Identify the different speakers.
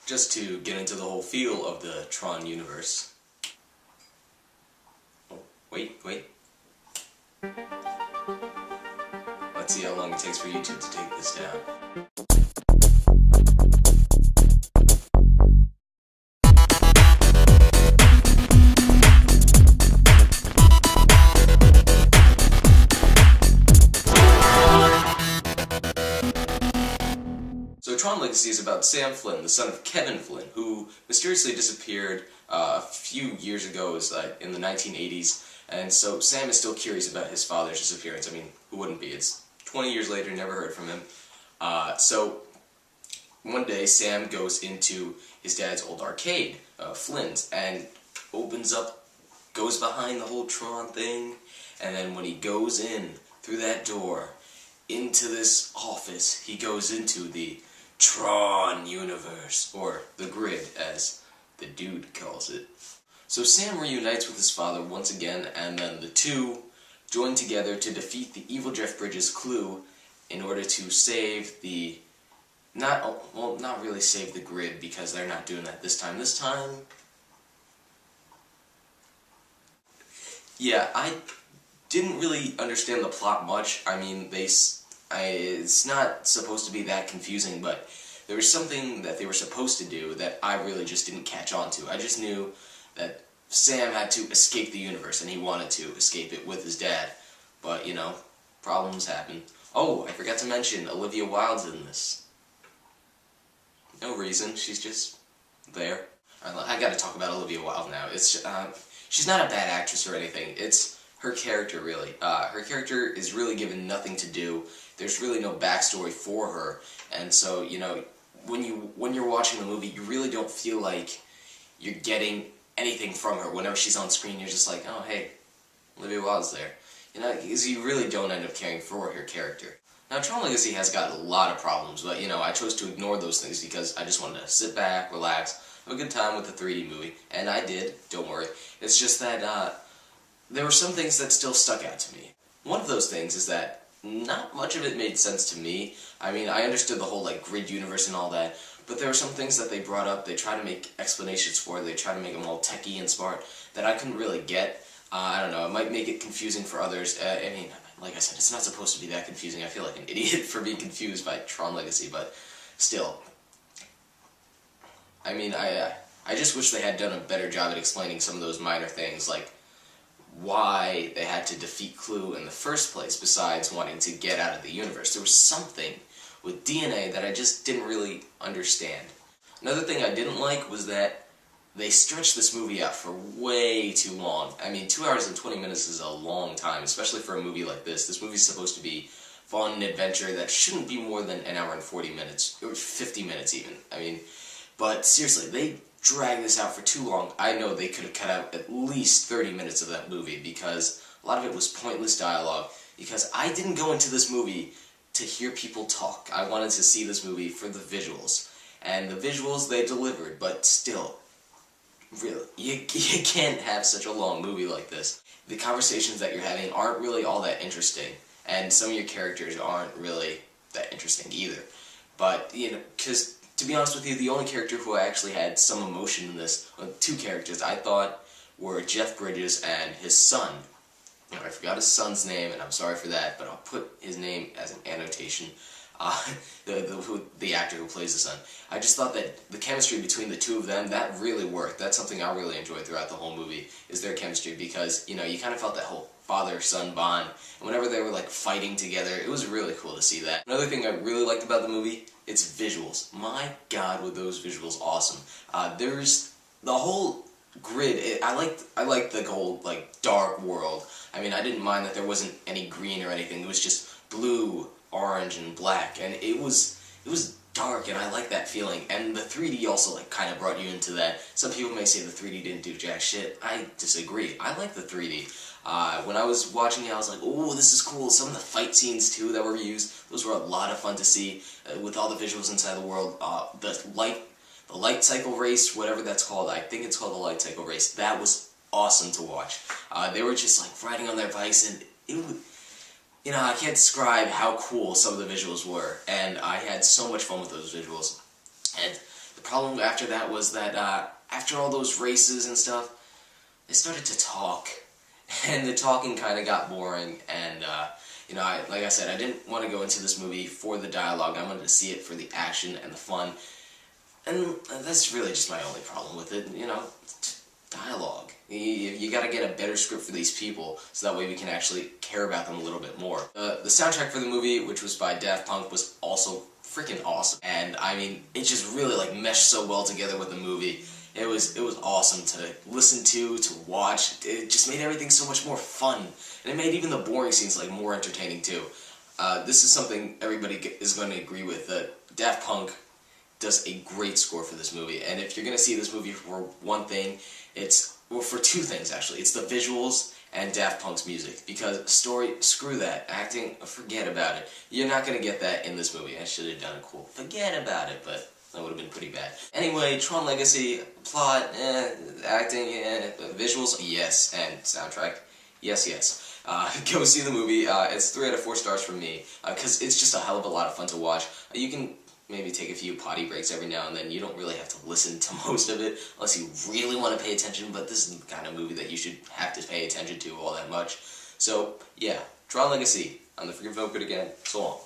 Speaker 1: just to get into the whole feel of the Tron universe. Oh, wait. Let's see how long it takes for YouTube to take this down. So Tron Legacy is about Sam Flynn, the son of Kevin Flynn, who mysteriously disappeared a few years ago, in the 1980s, and so Sam is still curious about his father's disappearance. I mean, who wouldn't be? It's 20 years later, never heard from him. So one day Sam goes into his dad's old arcade, Flynn's, and goes behind the whole Tron thing, and then when he goes in through that door, into this office, he goes into the Tron universe, or the grid, as the dude calls it. So Sam reunites with his father once again, and then the two join together to defeat the evil Jeff Bridges' Clue in order to save the... not really save the grid, because they're not doing that this time. This time... yeah, I didn't really understand the plot much. I mean, it's not supposed to be that confusing, but there was something that they were supposed to do that I really just didn't catch on to. I just knew that Sam had to escape the universe, and he wanted to escape it with his dad. But, you know, problems happen. Oh, I forgot to mention, Olivia Wilde's in this. No reason, she's just there. I gotta talk about Olivia Wilde now. She's not a bad actress or anything. It's her character, really. Her character is really given nothing to do. There's really no backstory for her, and so, you know, when you're watching the movie, you really don't feel like you're getting anything from her. Whenever she's on screen, you're just like, oh, hey, Olivia Wilde's there. You know, because you really don't end up caring for her character. Now, Tron Legacy has got a lot of problems, but, you know, I chose to ignore those things because I just wanted to sit back, relax, have a good time with the 3D movie, and I did, don't worry. It's just that, there were some things that still stuck out to me. One of those things is that not much of it made sense to me. I mean, I understood the whole, like, grid universe and all that, but there were some things that they brought up, they tried to make explanations for, they tried to make them all techie and smart, that I couldn't really get. I don't know, it might make it confusing for others. I mean, like I said, it's not supposed to be that confusing. I feel like an idiot for being confused by Tron Legacy, but still. I mean, I just wish they had done a better job at explaining some of those minor things, like why they had to defeat Clue in the first place, besides wanting to get out of the universe. There was something with DNA that I just didn't really understand. Another thing I didn't like was that they stretched this movie out for way too long. I mean, 2 hours and 20 minutes is a long time, especially for a movie like this. This movie's supposed to be fun and adventure that shouldn't be more than an hour and 40 minutes, or 50 minutes even. I mean, but seriously, they dragged this out for too long. I know they could have cut out at least 30 minutes of that movie because a lot of it was pointless dialogue, because I didn't go into this movie to hear people talk. I wanted to see this movie for the visuals. And the visuals, they delivered, but still, really, you can't have such a long movie like this. The conversations that you're having aren't really all that interesting, and some of your characters aren't really that interesting either. But, you know, because to be honest with you, the only character who actually had some emotion in this, two characters I thought, were Jeff Bridges and his son. Now, I forgot his son's name, and I'm sorry for that, but I'll put his name as an annotation. The actor who plays the son. I just thought that the chemistry between the two of them, that really worked. That's something I really enjoyed throughout the whole movie, is their chemistry, because, you know, you kind of felt that whole father-son bond, and whenever they were, like, fighting together, it was really cool to see that. Another thing I really liked about the movie, it's visuals. My God, were those visuals awesome. There's the whole grid. I liked the whole, like, dark world. I mean, I didn't mind that there wasn't any green or anything. It was just blue, orange, and black, and it was dark, and I like that feeling. And the 3D also, like, kind of brought you into that. Some people may say the 3D didn't do jack shit. I disagree. I like the 3D. When I was watching it, I was like, oh, this is cool. Some of the fight scenes, too, that were used, those were a lot of fun to see, with all the visuals inside the world. The light cycle race, whatever that's called, I think it's called the light cycle race, that was awesome to watch. They were just, like, riding on their bikes, and it would... You know, I can't describe how cool some of the visuals were, and I had so much fun with those visuals. And the problem after that was that after all those races and stuff, they started to talk, and the talking kind of got boring, and you know, like I said, I didn't want to go into this movie for the dialogue. I wanted to see it for the action and the fun, and that's really just my only problem with it. You know, dialogue. You got to get a better script for these people, so that way we can actually care about them a little bit more. The soundtrack for the movie, which was by Daft Punk, was also freaking awesome, and I mean, it just really like meshed so well together with the movie. It was awesome to listen to watch. It just made everything so much more fun, and it made even the boring scenes like more entertaining too. This is something everybody is going to agree with. Daft Punk does a great score for this movie, and if you're going to see this movie for one thing, well, for two things actually. It's the visuals and Daft Punk's music, because story, screw that. Acting, forget about it. You're not going to get that in this movie. I should have done a quote. Forget about it, but that would have been pretty bad. Anyway, Tron Legacy, plot, acting, visuals, yes, and soundtrack, yes. Go see the movie. It's 3 out of 4 stars from me, because it's just a hell of a lot of fun to watch. You can maybe take a few potty breaks every now and then. You don't really have to listen to most of it, unless you really want to pay attention, but this is the kind of movie that you should have to pay attention to all that much. So, yeah, Tron Legacy. I'm the freaking Film Critic again. So long.